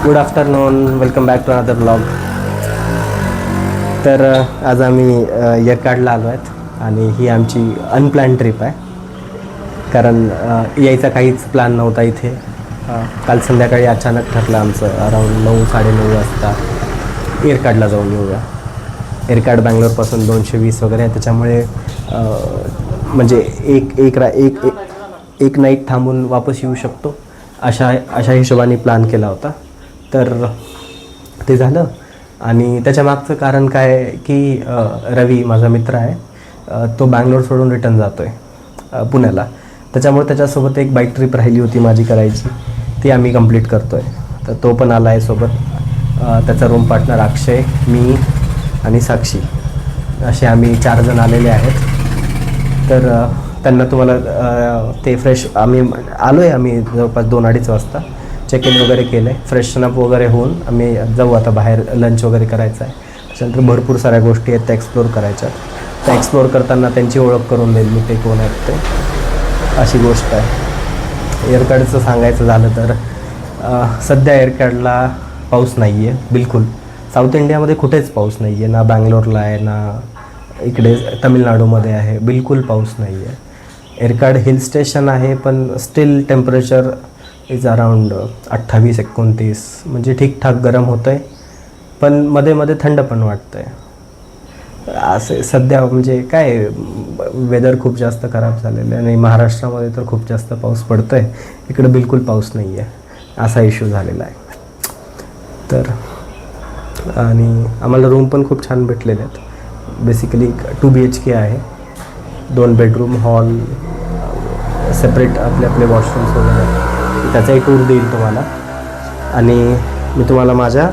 Good afternoon, welcome back to another blog. तर आज आम्ही येरकाडला आलो आहेत आणि ही आमची अनप्लॅन ट्रिप आहे. कारण यायचा काहीच प्लॅन नव्हता इथे. काल संध्याकाळी अचानक ठरलं आमचं अराऊंड 9-9:30 वाजता येरकाडला जाऊन येऊया. येरकाड बँगलोरपासून 220 वगैरे आहे, त्याच्यामुळे म्हणजे एक नाईट थांबून वापस येऊ शकतो अशा हिशोबाने प्लॅन केला होता. तर ते झालं. आणि त्याच्या मागचं कारण काय आहे की रवी माझा मित्र आहे, तो बँगलोर सोडून रिटर्न जातो आहे पुण्याला. त्याच्यामुळे त्याच्यासोबत एक बाईक ट्रिप राहिली होती माझी करायची, ती आम्ही कंप्लीट करतो आहे. तर तो पण आला आहे सोबत. त्याचा रूम पार्टनर अक्षय, मी आणि साक्षी असे आम्ही 4 जण आलेले आहेत. तर त्यांना तुम्हाला ते फ्रेश आम्ही आलो आहे. आम्ही जवळपास 2-2:30 वाजता चेक इन वगैरे केलं आहे. फ्रेशनअप वगैरे होऊन आम्ही जाऊ आता बाहेर. लंच वगैरे करायचं आहे. त्याच्यानंतर भरपूर साऱ्या गोष्टी आहेत त्या एक्सप्लोर करायच्या. त्या एक्सप्लोर करताना त्यांची ओळख करून देईल मी, ते कोण आहेत ते, अशी गोष्ट आहे. येरकाडचं सांगायचं झालं तर सध्या येरकाडला पाऊस नाही आहे बिलकुल. साऊथ इंडियामध्ये कुठेच पाऊस नाही आहे, ना बँगलोरला आहे ना इकडे तमिळनाडूमध्ये आहे. बिलकुल पाऊस नाही आहे. येरकाड हिल स्टेशन आहे, पण स्टील टेम्परेचर इज अराऊंड 28-29, म्हणजे ठीकठाक गरम होतं आहे, पण मध्ये मध्ये थंड पण वाटतं आहे. असे सध्या म्हणजे काय वेदर खूप जास्त खराब झालेलं आहे. आणि महाराष्ट्रामध्ये तर खूप जास्त पाऊस पडतो आहे, इकडं बिलकुल पाऊस नाही आहे, असा इश्यू झालेला आहे. तर आणि आम्हाला रूम पण खूप छान भेटलेले आहेत. बेसिकली 2 BHK आहे, 2 बेडरूम, हॉल, सेपरेट आपले वॉशरूम्स वगैरे. त्याचाही टूर देईल तुम्हाला आणि मी तुम्हाला माझ्या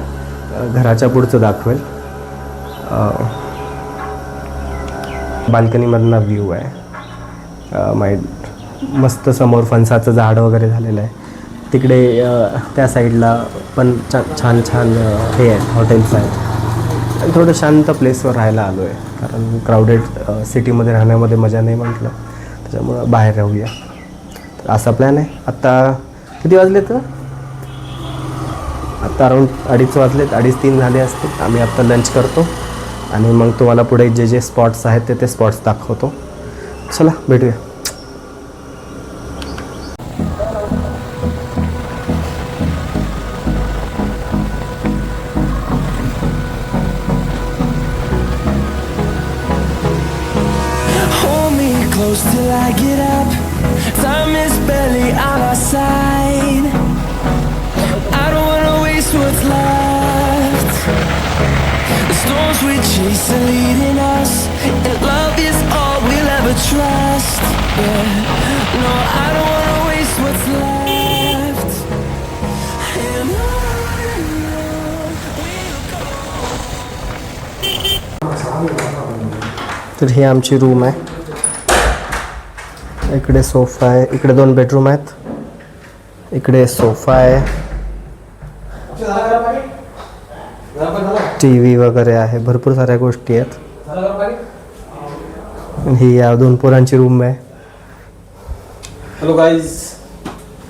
घराच्या पुढचं दाखवेल. बाल्कनीमधनं व्ह्यू आहे. मस्त समोर फणसाचं झाड वगैरे झालेलं आहे. तिकडे त्या साईडला पण छान हे आहेत, हॉटेल्स आहेत. आणि थोडं शांत प्लेसवर राहायला आलो आहे, कारण क्राऊडेड सिटीमध्ये राहण्यामध्ये मजा नाही म्हटलं, त्याच्यामुळं बाहेर राहूया. तर असा प्लॅन आहे. आत्ता किती वाजले तर आत्ता अराऊंड 2:30 वाजलेत, 2:30-3 झाले असतील. आम्ही आत्ता लंच करतो आणि मग तुम्हाला पुढे जे स्पॉट्स आहेत ते स्पॉट्स दाखवतो. चला भेटूया. Close till I get up. Time is barely on our side. I don't wanna waste what's left. The storms we chase are leading us, and love is all we'll ever trust. Yeah, no, I don't wanna waste what's left. And on तर ही आमची room आहे. इकडे sofa आहे, इकडे 2 bedroom आहेत, इकडे sofa आहे, TV वगैरे आहे, भरपूर साऱ्या गोष्टी आहेत. ही या 2 पोरांची रूम आहे. हॅलो गाईज,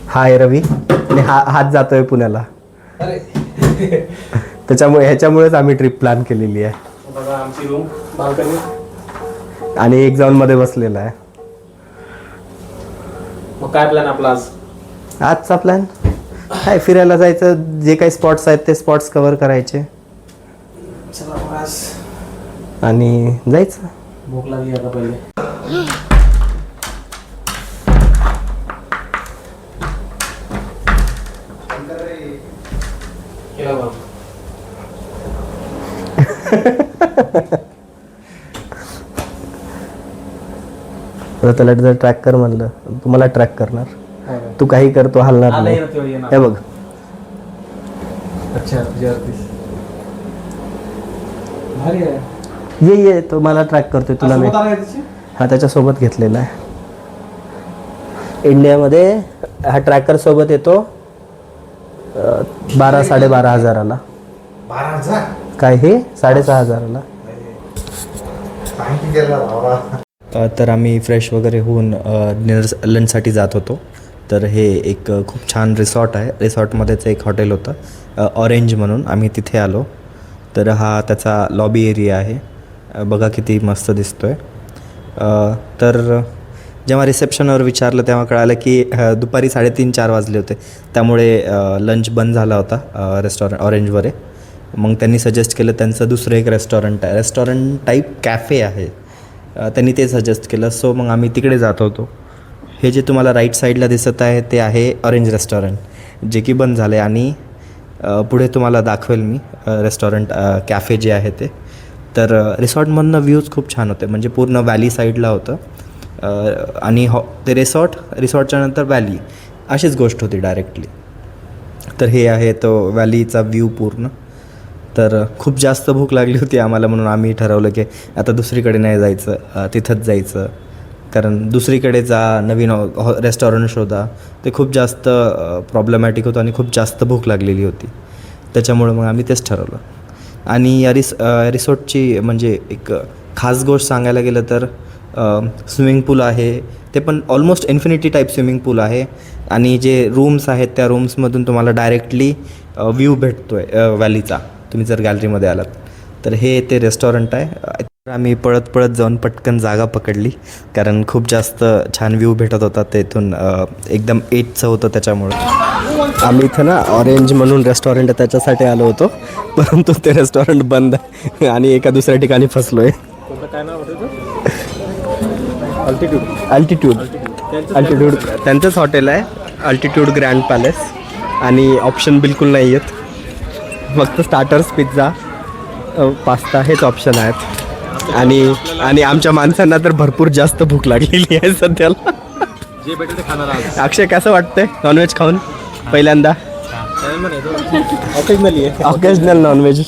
हाय रवी. आणि हात जातोय पुण्याला, ह्याच्यामुळेच आम्ही ट्रिप प्लॅन केलेली आहे. बघा आमची रूम, बाल्कनी, आणि एक जाऊन मध्ये बसलेला आहे. मग काय प्लॅन आपला आज? आजचा प्लॅन काय, फिरायला जायचं, जे काही स्पॉट्स आहेत ते स्पॉट्स कव्हर करायचे चला मग आज आणि जायचं. भूक लागली आता पहिले. केला बघ. त्याला जर ट्रॅक कर म्हणलं, तुम्हाला ट्रॅक करणार, तू काही कर, तो हलणार नाही. हे बघ. अच्छा, भारी आहे. ये तो मला ट्रॅक करतोय, तुला नाही. हा त्याच्यासोबत घेतलेला आहे. इंडियामध्ये हा ट्रॅकर सोबत येतो 12-12.5 हजाराला. 12,000 काय हे 6.5 हजाराला. तर आम्ही फ्रेश वगैरे होऊन लंचसाठी जात होतो. तर हे एक खूप छान रिसॉर्ट आहे. रिसॉर्टमध्येच एक हॉटेल होतं ऑरेंज म्हणून, आम्ही तिथे आलो. तर हा त्याचा लॉबी एरिया आहे. बघा किती मस्त दिसतो आहे. तर जेव्हा रिसेप्शनवर विचारलं तेव्हा कळालं की दुपारी 3:30-4 वाजले होते, त्यामुळे लंच बंद झाला होता रेस्टॉरंट ऑरेंजवर आहे. मग त्यांनी सजेस्ट केलं त्यांचं दुसरं एक रेस्टॉरंट आहे, रेस्टॉरंट टाईप कॅफे आहे, त्यांनी ते सजेस्ट केलं. सो मग आम्ही तिकडे जात होतो. हे जे तुम्हाला राईट साईडला दिसत आहे ते आहे ऑरेंज रेस्टॉरंट, जे की बंद झालं आहे. आणि पुढे तुम्हाला दाखवेल मी रेस्टॉरंट कॅफे जे आहे ते. तर रिसॉर्टमधनं व्ह्यूज खूप छान होते, म्हणजे पूर्ण व्हॅली साईडला होतं. आणि ते रिसॉर्टच्या नंतर व्हॅली अशीच गोष्ट होती डायरेक्टली. तर हे आहे तो व्हॅलीचा व्ह्यू पूर्ण. तर खूप जास्त भूक लागली होती आम्हाला, म्हणून आम्ही ठरवलं की आता दुसरीकडे नाही जायचं, तिथंच जायचं. कारण दुसरीकडे जा, नवीन रेस्टॉरंट शोधा, ते खूप जास्त प्रॉब्लेमॅटिक होतं आणि खूप जास्त भूक लागलेली होती. त्याच्यामुळं मग आम्ही तेच ठरवलं. आणि या रिसॉर्टची म्हणजे एक खास गोष्ट सांगायला गेलं तर स्विमिंग पूल आहे, ते पण ऑलमोस्ट इन्फिनिटी टाईप स्विमिंग पूल आहे. आणि जे रूम्स आहेत त्या रूम्समधून तुम्हाला डायरेक्टली व्ह्यू भेटतो आहे व्हॅलीचा, तुम्ही जर गॅलरीमध्ये आलात तर. हे ते रेस्टॉरंट आहे. आम्ही पळत पळत जाऊन पटकन जागा पकडली, कारण खूप जास्त छान व्ह्यू भेटत होता तेथून, एकदम एजचं होतं त्याच्यामुळं. आम्ही इथं ना ऑरेंज म्हणून रेस्टॉरंट आहे त्याच्यासाठी आलो होतो, परंतु ते रेस्टॉरंट बंद आहे आणि एका दुसऱ्या ठिकाणी फसलो आहे. काय नाव होतं? अल्टिट्यूड त्यांचंच हॉटेल आहे, अल्टिट्यूड ग्रँड पॅलेस. आणि ऑप्शन बिलकुल नाही आहेत, फक्त स्टार्टर्स, पिझ्झा, पास्ता हेच ऑप्शन आहेत. आणि आमच्या माणसांना तर भरपूर जास्त भूक लागलेली आहे सध्याला. जे भेटेल ते खाणार आहोत. अक्षय कसं वाटतंय नॉनव्हेज खाऊन पहिल्यांदा? Occasional nonveg.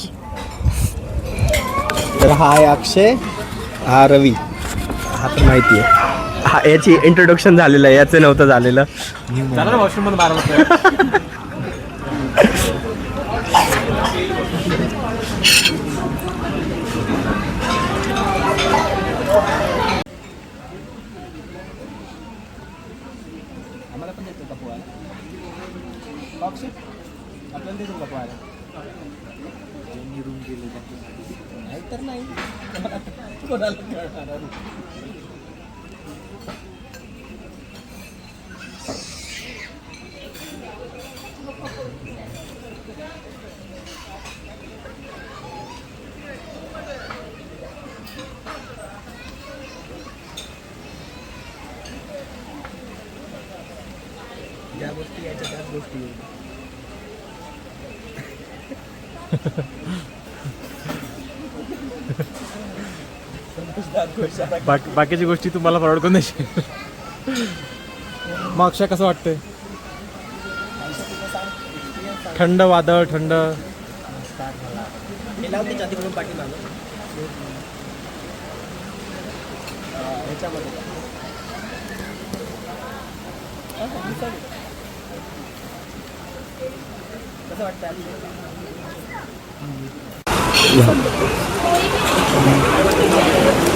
तर हा आहे अक्षय, हा रवी, हा तर माहिती आहे. हा याची इंट्रोडक्शन झालेलं आहे, याचं नव्हतं झालेलं. वॉशरूम मध्ये 12 वाजता. ज्या गोष्टी याच्या त्याच गोष्टी. बाकीची गोष्टी तुम्हाला फॉरवर्ड करून द्यायची. मग अक्षय कसं वाटतंय? थंड वादळ, थंड.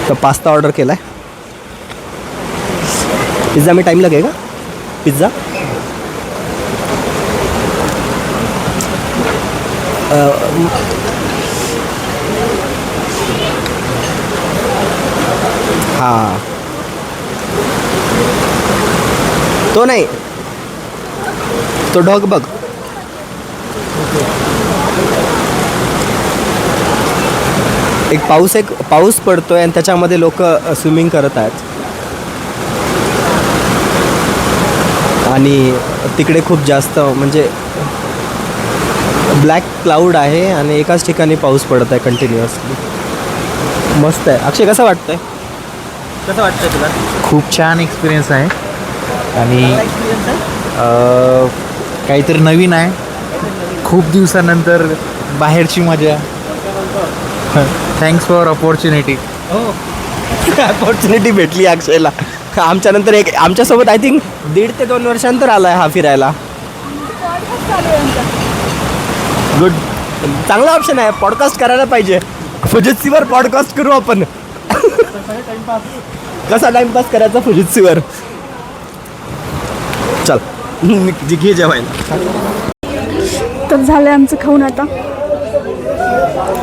तो पास्ता ऑर्डर केला आहे. पिझ्ज़ा में टाइम लगेगा? पिज़्ज़ा हाँ, तो नाही, तो डॉग बघ. एक पाऊस पडतोय आणि त्याच्यामध्ये लोक स्विमिंग करत आहेत. आणि तिकडे खूप जास्त म्हणजे ब्लॅक क्लाउड आहे आणि एकाच ठिकाणी पाऊस पडत आहे कंटिन्युअसली. मस्त आहे. अक्षय कसं वाटतंय? कसं वाटतंय तुला? खूप छान एक्सपिरियन्स आहे आणि एक्सपिरियन्स आहे. काहीतरी नवीन आहे. खूप दिवसानंतर बाहेरची मजा. Thanks for opportunity. हो, अपॉर्च्युनिटी भेटली अक्षयला. आमच्यानंतर आमच्यासोबत आय थिंक 1.5 ते 2 वर्षांतर आला आहे हा फिरायला. गुड, चांगला ऑप्शन आहे. पॉडकास्ट करायला पाहिजे. फुजित्सीवर पॉडकास्ट करू आपण. कसा टाइमपास करायचा फुजित्सीवर. चल. घे जेवायला. तर झालंय आमचं खाऊन आता.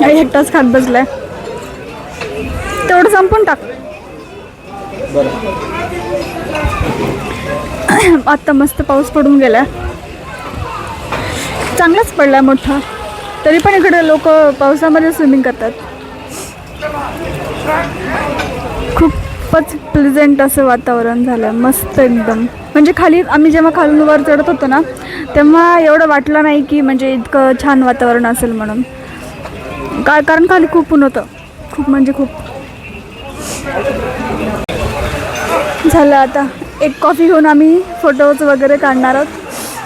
एकटाच खात बसलाय. तेवढं संपून टाक. आता मस्त पाऊस पडून गेलाय. चांगलाच पडलाय मोठा. तरी पण इकडे लोक पावसामध्ये स्विमिंग करतात. खूपच प्लेझेंट असं वातावरण झालं. मस्त एकदम. म्हणजे खाली आम्ही जेव्हा खालून वर चढत होतो ना तेव्हा एवढं वाटलं नाही की म्हणजे इतकं छान वातावरण असेल म्हणून. कारण खाली खूप ऊन होतं. खूप म्हणजे खूप. झालं आता. एक कॉफी घेऊन आम्ही फोटोज वगैरे काढणार आहोत.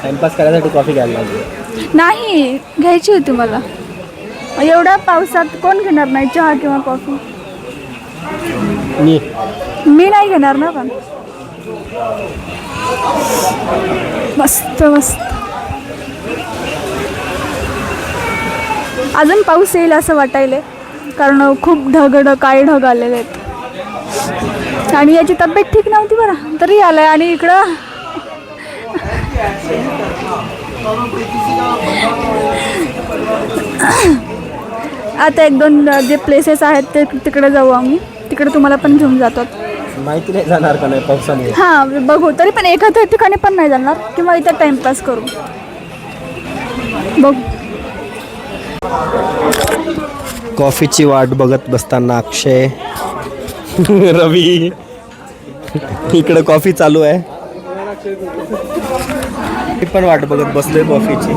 टाइमपास करायसाठी कॉफी घ्यायला लागली. नाही घ्यायची होती मला. एवढ्या पावसात कोण घेणार नाही चहा किंवा कॉफी. मी नाही घेणार ना. पण मस्त मस्त. अजून पाऊस येईल असं वाटायले कारण खूप काळे ढग आलेले आहेत. आणि याची तब्येत ठीक नव्हती बरं तरी आलाय. आणि इकडं आता 1-2 जे प्लेसेस आहेत ते तिकडे जाऊ आम्ही. तिकडे तुम्हाला पण घेऊन जातो. माहिती नाही जाणार का नाही पावसामुळे. हां बघू. तरी पण एखाद्या ठिकाणी पण नाही जाणार किंवा इथं टाइमपास करू. बघू. कॉफीची वाट बघत बसताना अक्षय रवी इकडे कॉफी चालू आहे. मी पण वाट बघत बसलोय कॉफीची.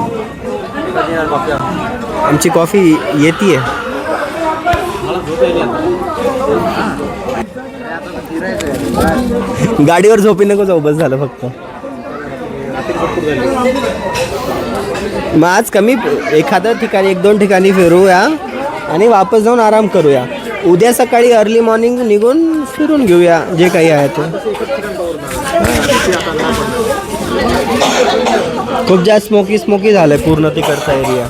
आमची कॉफी येतीये. गाडीवर झोपी नको जाऊ. बस झालं फक्त. मग आज कमी एखाद्या ठिकाणी 1-2 ठिकाणी फिरूया आणि वापस जाऊन आराम करूया. उद्या सकाळी अर्ली मॉर्निंग निघून फिरून घेऊया जे काही आहे ते. खूप जास्त स्मोकी झालंय पूर्ण तिकडचा एरिया.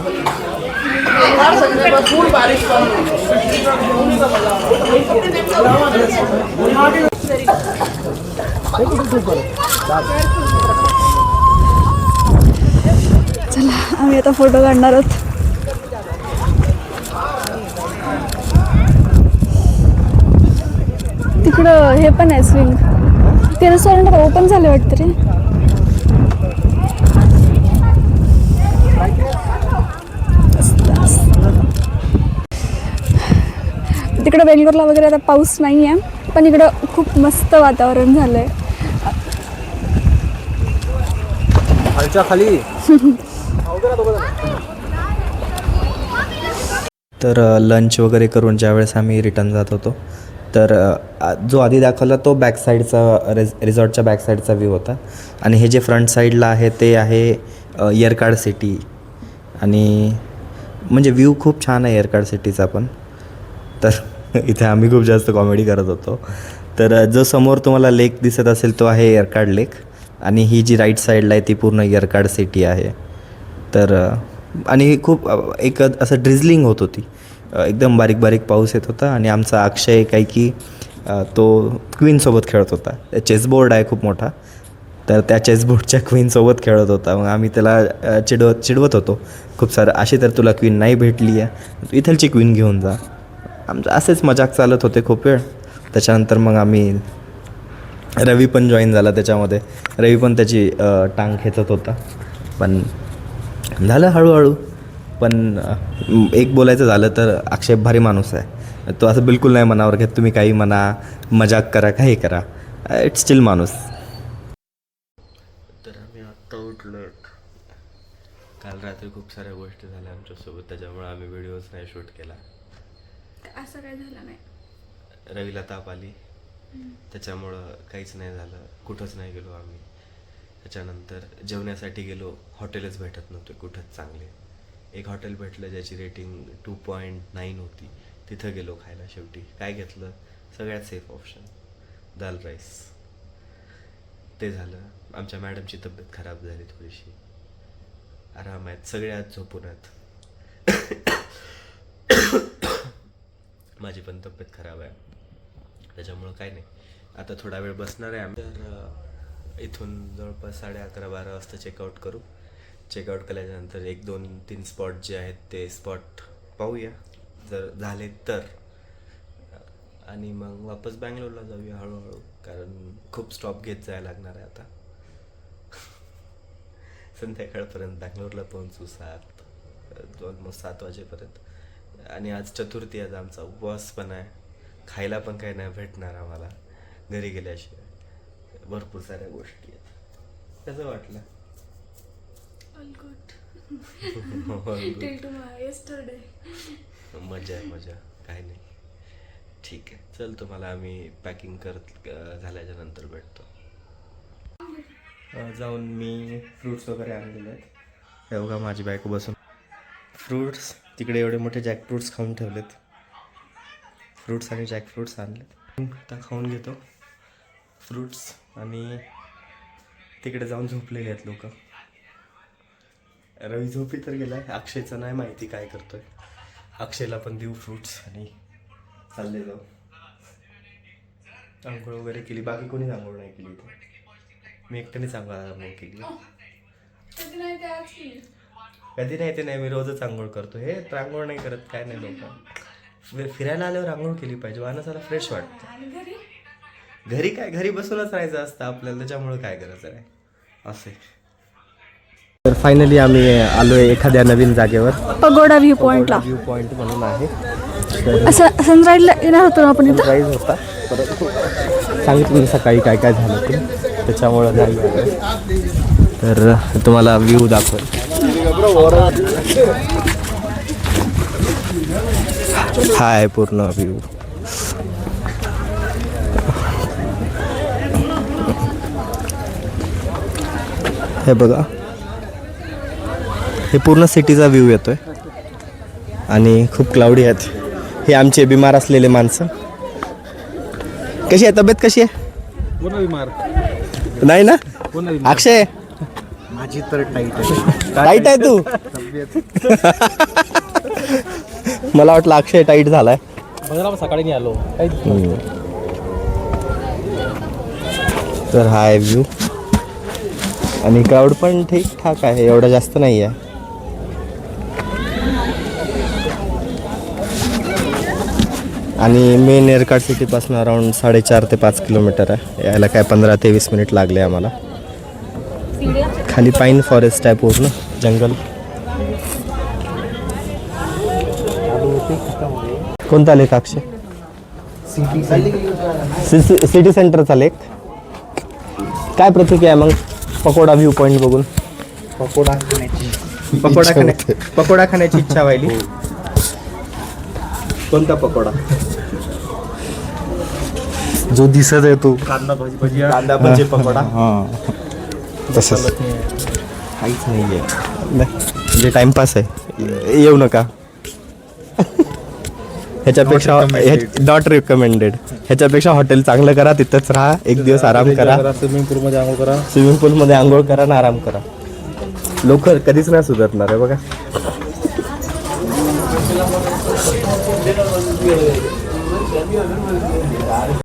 चला आम्ही आता फोटो काढणार आहोत. तिकडं हे पण आहे स्विंग. ते रेस्टॉरंट ओपन झाले वाटतं रे. तिकडं बेंगलोरला वगैरे आता पाऊस नाही आहे पण इकडं खूप मस्त वातावरण झालं आहे. खालच्या खाली. तर लंच वगैरे करून ज्यावेळेस आम्ही रिटर्न जात होतो तर जो आधी दाखवला तो बॅक साईडचा रिसॉर्टच्या बॅक साईडचा व्ह्यू होता. आणि हे जे फ्रंट साईडला आहे ते आहे येरकाड सिटी. आणि म्हणजे व्ह्यू खूप छान आहे येरकाड सिटीचा पण. तर इथे आम्ही खूप जास्त कॉमेडी करत होतो. तर जो समोर तुम्हाला लेक दिसत असेल तो आहे येरकाड लेक. आणि ही जी राईट साईडला आहे ती पूर्ण येरकाड सिटी आहे. तर आणि खूप एक असं ड्रिझलिंग होत होती. एकदम बारीक बारीक पाऊस येत होता. आणि आमचा अक्षय काही की तो क्वीनसोबत खेळत होता. चेसबोर्ड आहे खूप मोठा. तर त्या चेसबोर्डच्या क्वीनसोबत खेळत होता. मग आम्ही त्याला चिडवत होतो खूप सारं. अशी तर तुला क्वीन नाही भेटली आहे तू इथलची क्वीन घेऊन जा. आमचं असेच मजाक चालत होते खूप वेळ. त्याच्यानंतर मग आम्ही रवी पण जॉईन झाला त्याच्यामध्ये. रवी पण त्याची टांग खेचत होता. पण झालं हळूहळू. पण एक बोलायचं झालं तर अक्षय भारी माणूस आहे. तो असं बिलकुल नाही मनावर घेत. तुम्ही काही म्हणा मजाक करा काही करा इट्स स्टील माणूस. तर आम्ही आत्ता उठलो. काल रात्री खूप साऱ्या गोष्टी झाल्या आमच्यासोबत त्याच्यामुळे आम्ही व्हिडिओज नाही शूट केला. असं काय झालं नाही. रवीला ताप आली त्याच्यामुळं काहीच नाही झालं. कुठंच नाही गेलो आम्ही. त्याच्यानंतर जेवण्यासाठी गेलो. हॉटेलच भेटत नव्हते कुठंच चांगले. एक हॉटेल भेटलं ज्याची रेटिंग 2.9 होती. तिथं गेलो खायला. शेवटी काय घेतलं सगळ्यात सेफ ऑप्शन दाल राईस. ते झालं. आमच्या मॅडमची तब्येत खराब झाली थोडीशी. आराम आहेत सगळे आज झोपून आहेत. माझी पण तब्येत खराब आहे त्याच्यामुळं काय नाही. आता थोडा वेळ बसणार आहे आम्ही. तर इथून जवळपास 11:30-12 वाजता चेकआउट करू. चेकआउट केल्याच्यानंतर 1, 2, 3 स्पॉट जे आहेत ते स्पॉट पाहूया जर झाले तर, आणि मग वापस बँगलोरला जाऊया हळूहळू, कारण खूप स्टॉप घेत जायला लागणार आहे आता. संध्याकाळपर्यंत बँगलोरला पोहोचू 7 वाजेपर्यंत. आणि आज चतुर्थी, आज आमचा उपवास पण आहे. खायला पण काही नाही भेटणार आम्हाला घरी गेल्याशिवाय. भरपूर साऱ्या गोष्टी आहेत. कसं वाटलं? मजा आहे, मजा, काही नाही. ठीक आहे, चल तुम्हाला आम्ही पॅकिंग झाल्याच्या नंतर भेटतो. जाऊन मी फ्रूट्स वगैरे आणलेले आहेत. हे बघा माझी बायको बसून फ्रूट्स, तिकडे एवढे मोठे जॅकफ्रूट्स खाऊन ठेवलेत. फ्रूट्स आणि जॅकफ्रूट्स आणलेत, आता खाऊन घेतो फ्रूट्स. आणि तिकडे जाऊन झोपलेले आहेत लोक. रवी झोपी तर गेलाय, अक्षयचं नाही माहिती काय करतोय. अक्षयला पण देऊ फ्रूट्स आणि चालले जाऊ. आंघोळ वगैरे केली, बाकी कोणीच आंघोळ नाही केली इथे. मी एकट्यानेच आंघोळ केली. कधी नाही ते नाही, मी रोजच आंघोळ करतो. हे तर आंघोळ नाही करत, काय नाही. लोक फिरायला आल्यावर आंघोळ केली पाहिजे, माणसाला फ्रेश वाटतं. घरी काय, घरी बसूनच राहायचं असतं आपल्याला, त्याच्यामुळे काय करायचं आहे असे. तर फायनली आम्ही आलोय एखाद्या नवीन जागेवर. पगोडा व्ह्यू पॉइंटला. व्ह्यू पॉइंट म्हणून आहे. असं सनराईजला येणार होतो ना आपण इथं. सनराईज होता, परत सांगितलं सकाळी काय काय झालं ते, त्याच्यामुळं नाही आलं. तर तुम्हाला व्ह्यू दाखवेल. हा आहे पूर्ण व्ह्यू. हे बघा, हे पूर्ण सिटीचा व्ह्यू येतोय आणि खूप क्लाउडी आहेत. हे आमचे बिमार असलेले माणसं. कशी आहे तब्येत, कशी आहे? नाही ना अक्षय? माझी तर टाईट आहे. टाईट आहे तू? मला वाटलं अक्षय टाईट झालाय. सकाळी नाही आलो. तर हा आहे व्ह्यू आणि क्राऊड पण ठीक ठाक आहे, एवढा जास्त नाही आहे. आणि मेन एअरकार्ड सिटीपासून अराऊंड 4.5 ते 5 किलोमीटर आहे. यायला काय 15 ते 20 मिनिट लागले आम्हाला. खाली पाईन फॉरेस्ट आहे, पूर्ण जंगल. कोणता लेक अक्षय? सिटी सेंटरचा लेक. काय प्रतिक्रिया मग पकोडा व्ह्यू पॉइंट बघून? पकोडा खाण्याची इच्छा व्हायली. कोणता पकोडा? जो दिसत आहे तो कांदा भजी पकोडा. तसंच काहीच नाही आहे, म्हणजे टाइमपास आहे. येऊ नका. ह्याच्यापेक्षा नॉट रिकमेंडेड. ह्याच्यापेक्षा हॉटेल चांगलं करा, तिथंच राहा, एक दिवस आराम करा. स्विमिंग पूलमध्ये आंघोळ करा. स्विमिंग पूलमध्ये आंघोळ करा आणि आराम करा. लोक कधीच नाही सुधारणार आहे बघा.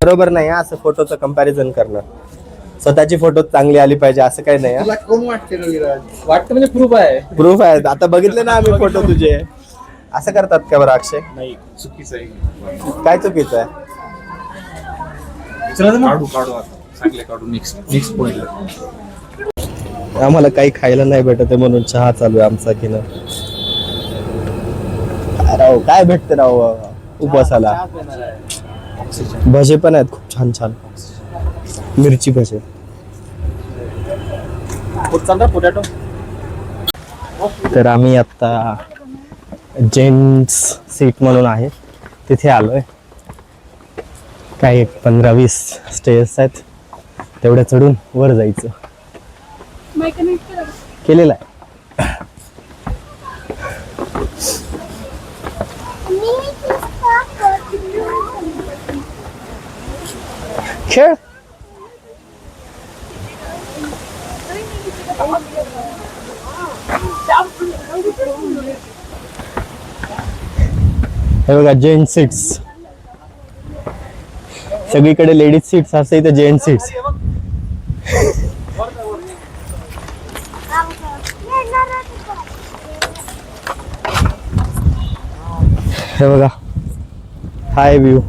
बरोबर नाही असं फोटोचं कंपॅरिझन करणं. स्वतःची फोटो चांगली आली पाहिजे असं काही नाही. वाटतं म्हणजे प्रूफ आहे. प्रूफ आहे, आता बघितले ना आम्ही फोटो तुझे. असं करतात का बरं अक्षय? नाही, चुकीचं आहे. काय चुकीचं आहे? काढू नेक्स्ट पॉइंट. आम्हाला काही खायला नाही भेटत आहे म्हणून चहा चालू आहे आमचा की ना. राव काय भेटते राव उपवासाला? भजे पण आहेत खूप छान छान, मिरची भजे. पोटॅटो. तर आम्ही आता जेंट्स सीट म्हणून आहे तिथे आलोय. काही 15-20 स्टेअर्स आहेत, तेवढ्या चढून वर जायचं. केलेलं आहे. खेळ. हे बघा जेंट्स सीट्स. सगळीकडे लेडीज सीट्स असते, इथे जेंट्स सीट्स. हे बघा हाय व्ह्यू.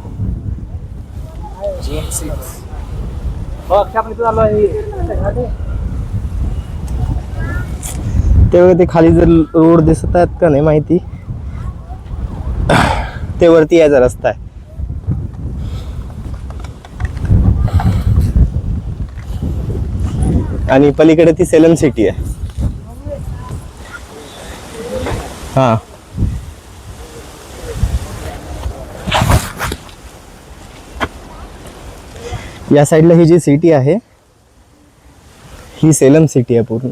ते बघा ते खाली जर रोड दिसत आहेत का नाही माहिती, ते वरती यायचा रस्ता आहे. आणि पलीकडे ती सेलम सिटी आहे. हा या साईडला ही जी सिटी आहे ही सेलम सिटी आहे पूर्ण.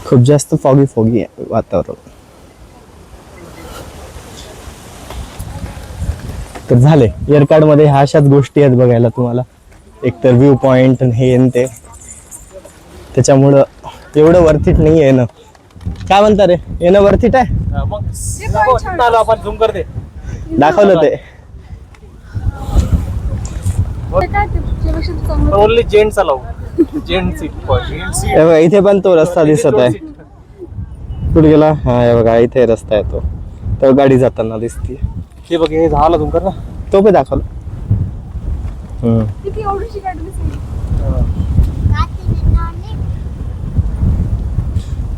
खूप जास्त फॉगी आहे वातावरण. तर झाले एअरकार्ड मध्ये ह्या अशाच गोष्टी आहेत बघायला तुम्हाला. एकतर व्ह्यू पॉइंट हे आणि ते, त्याच्यामुळं एवढं वर्थिट नाही आहे ना. काय म्हणता रे, येणं वर्थिट आहे? आपण झूम करते. दाखवलं ते. Only gents allow. Gents seat. हे बघा इथे पण तो रस्ता दिसत आहे. कुठे गेला? हा हे बघा इथे रस्ता आहे तो. तो गाडी जाताना दिसते. हे बघ हे झाला झूम कर ना. तो पण दाखवलं.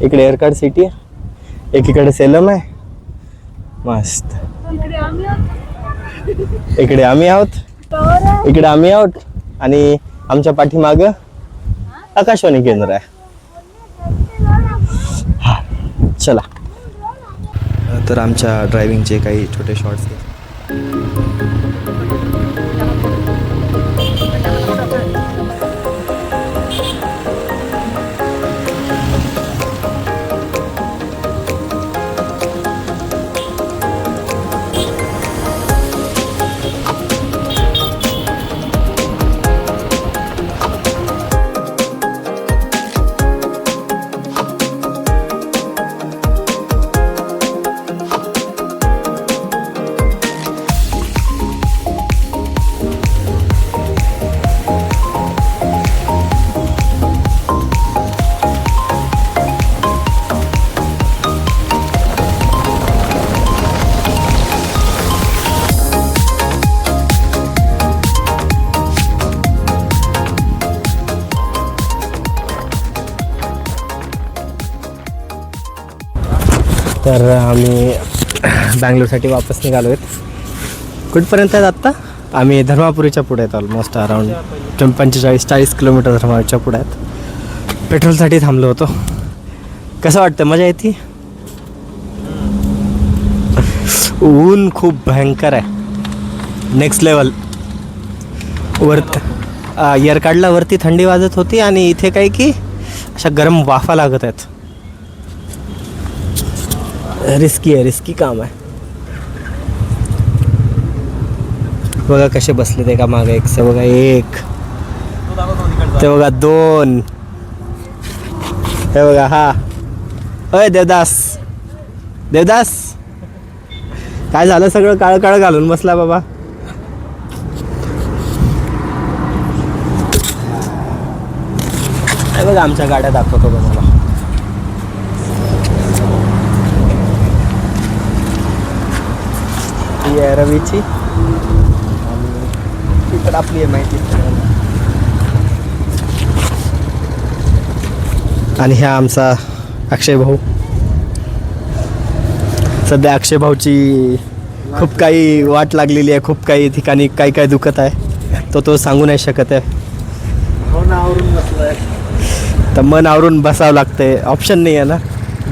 इकडे एअरकार्ड सिटी आहे, एकीकडे सेलम आहे. मस्त. इकडे आम्ही आहोत आणि आमच्या पाठीमाग आकाशवाणी केंद्र आहे. हा चला. तर आमच्या ड्रायव्हिंगचे काही छोटे शॉर्ट्स आहेत. तर आम्ही बँगलोरसाठी वापस निघालो आहेत. कुठपर्यंत आहेत आत्ता? आम्ही धर्मापुरीच्या पुढे आहेत. ऑलमोस्ट अराउंड 45-40 किलोमीटर धर्मापुरीच्या पुढे आहेत. पेट्रोलसाठी थांबलो होतो. कसं वाटतं? मजा येते? ऊन खूप भयंकर आहे. Next level. एअरकार्डला वरती थंडी वाजत होती आणि इथे काय की अशा गरम वाफा लागत आहेत. रिस्की काम आहे. बघा कसे बसले ते का मागे एक से बघा एक, ते बघा दोन, हे बघा हा. अय देवदास काय झालं? सगळं काळ घालून बसला बाबा. हे बघा आमच्या गाड्या दाखवतो तुम्हाला. ही आहे रवीची आणि ती तर आपली आहे माहिती. आणि ह्या आमचा अक्षय भाऊ. सध्या अक्षय भाऊची खूप काही वाट लागलेली आहे. खूप काही ठिकाणी काय दुखत आहे. तो सांगू नाही शकत आहे. तर मन आवरून बसावं लागतंय. ऑप्शन नाही आहे ना.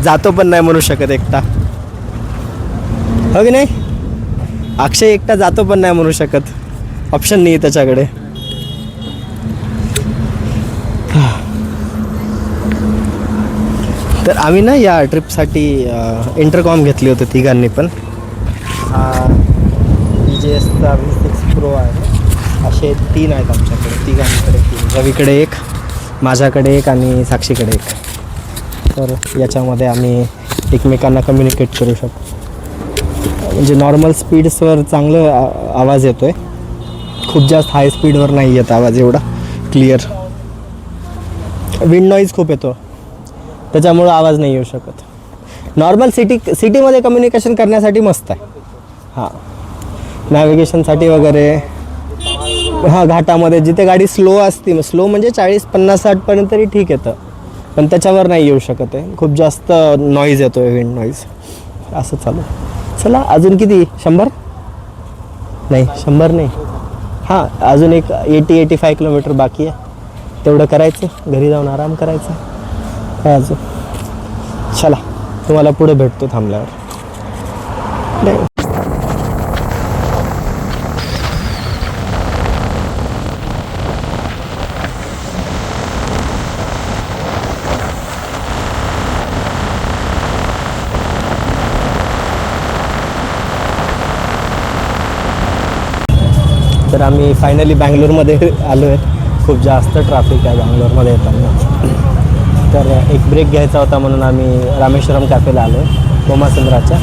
जातो पण नाही म्हणू शकत एकटा. हो की नाही? अक्षय एकटा जातो पण नाही म्हणू शकत. ऑप्शन नाही आहे त्याच्याकडे. तर आम्ही ना या ट्रिपसाठी इंटरकॉम घेतली होती तिघांनी पण. DJSचा V6 Pro आहे. असे 3 आहेत आमच्याकडे. तिघांकडे 3. रवीकडे एक, माझ्याकडे एक आणि साक्षीकडे एक. तर याच्यामध्ये आम्ही एकमेकांना कम्युनिकेट करू शकतो. म्हणजे नॉर्मल स्पीड्सवर चांगलं आवाज येतो आहे. खूप जास्त हाय स्पीडवर नाही येत आवाज एवढा क्लिअर. विंड नॉईज खूप येतो त्याच्यामुळं आवाज नाही येऊ शकत. नॉर्मल सिटीमध्ये कम्युनिकेशन करण्यासाठी मस्त आहे. हां, नॅव्हिगेशनसाठी वगैरे. हां, घाटामध्ये जिथे गाडी स्लो असते, स्लो म्हणजे 40-50-60पर्यंत तरी ठीक येतं, पण त्याच्यावर नाही येऊ शकत आहे. खूप जास्त नॉईज येतो आहे, विंड नॉईज. असं चालू. चला अजून किती 100 नाही 100 नाही, हां अजून एक 80-85 किलोमीटर बाकी आहे. तेवढं करायचं, घरी जाऊन आराम करायचा. काय अजून. चला तुम्हाला पुढे भेटतो थांबल्यावर. तर आम्ही फायनली बँगलोरमध्ये आलो आहे. खूप जास्त ट्रॅफिक आहे बँगलोरमध्ये येताना. तर एक ब्रेक घ्यायचा होता म्हणून आम्ही रामेश्वरम कॅफेला आलो आहे, बोमासंद्राच्या.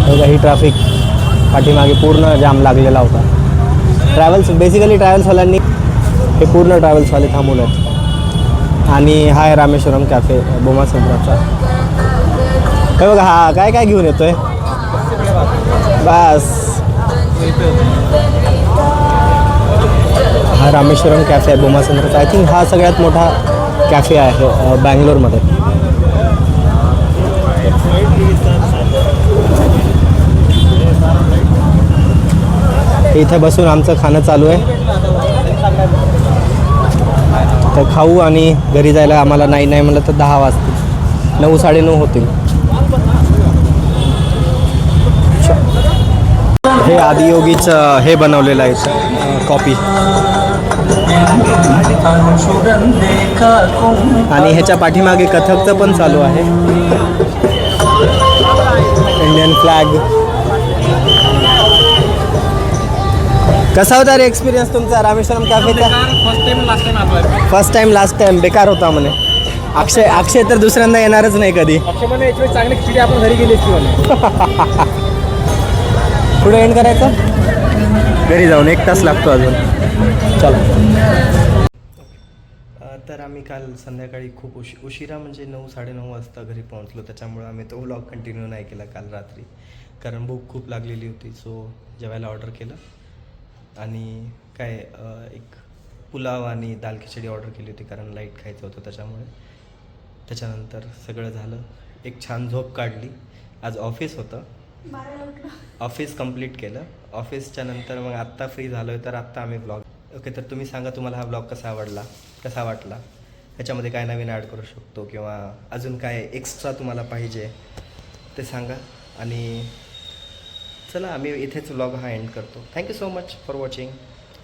बघा ही ट्रॅफिक पाठीमागे पूर्ण जाम लागलेला होता. बेसिकली ट्रॅव्हल्सवाल्यांनी हे पूर्ण ट्रॅव्हल्सवाले थांबवले आहेत. आणि हा आहे रामेश्वरम कॅफे बोमासंद्राचा. हे बघा हा काय काय घेऊन येतोय. बस हा रामेश्वरम कॅफे आहे बोमासंद्राचा. आय थिंक हा सगळ्यात मोठा कॅफे आहे बँगलोरमध्ये. इथे बसून आमचं खाणं चालू आहे. तर खाऊ आणि घरी जायला आम्हाला नाही म्हणलं तर 10 वाजतील, 9-9:30 होतील. हे आदियोगीचं हे बनवलेलं आहे कॉपी. आणि ह्याच्या पाठीमागे कथकचं पण चालू आहे. Indian flag. कसा होता रे एक्सपिरियन्स तुमचा रामेश्वरम कॅफेचा? फर्स्ट टाइम लास्ट टाइम बेकार होता म्हणे. अक्षय तर दुसऱ्यांदा येणारच नाही कधी. चांगली खिचडी आपण घरी गेली असती. पुढे एंड करायचं, घरी जाऊन 1 तास लागतो अजून. चला. तर आम्ही काल संध्याकाळी खूप उशिरा म्हणजे 9-9:30 वाजता घरी पोहोचलो. त्याच्यामुळे आम्ही तो व्लॉग कंटिन्यू नाही केला काल रात्री, कारण भूक खूप लागलेली होती. सो जेवायला ऑर्डर केलं आणि काय एक पुलाव आणि दाल खिचडी ऑर्डर केली होती, कारण लाईट खायचं होतं त्याच्यामुळे. त्याच्यानंतर सगळं झालं, एक छान झोप काढली. आज ऑफिस होतं, ऑफिस कंप्लीट केलं. ऑफिसच्या नंतर मग आत्ता फ्री झालो आहे, तर आत्ता आम्ही ब्लॉग. ओके, तर तुम्ही सांगा तुम्हाला हा ब्लॉग कसा वाटला, ह्याच्यामध्ये काय नवीन ॲड करू शकतो किंवा अजून काय एक्स्ट्रा तुम्हाला पाहिजे ते सांगा. आणि चला आम्ही इथेच ब्लॉग हा एंड करतो. Thank you so much for watching.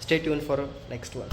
Stay tune for next one.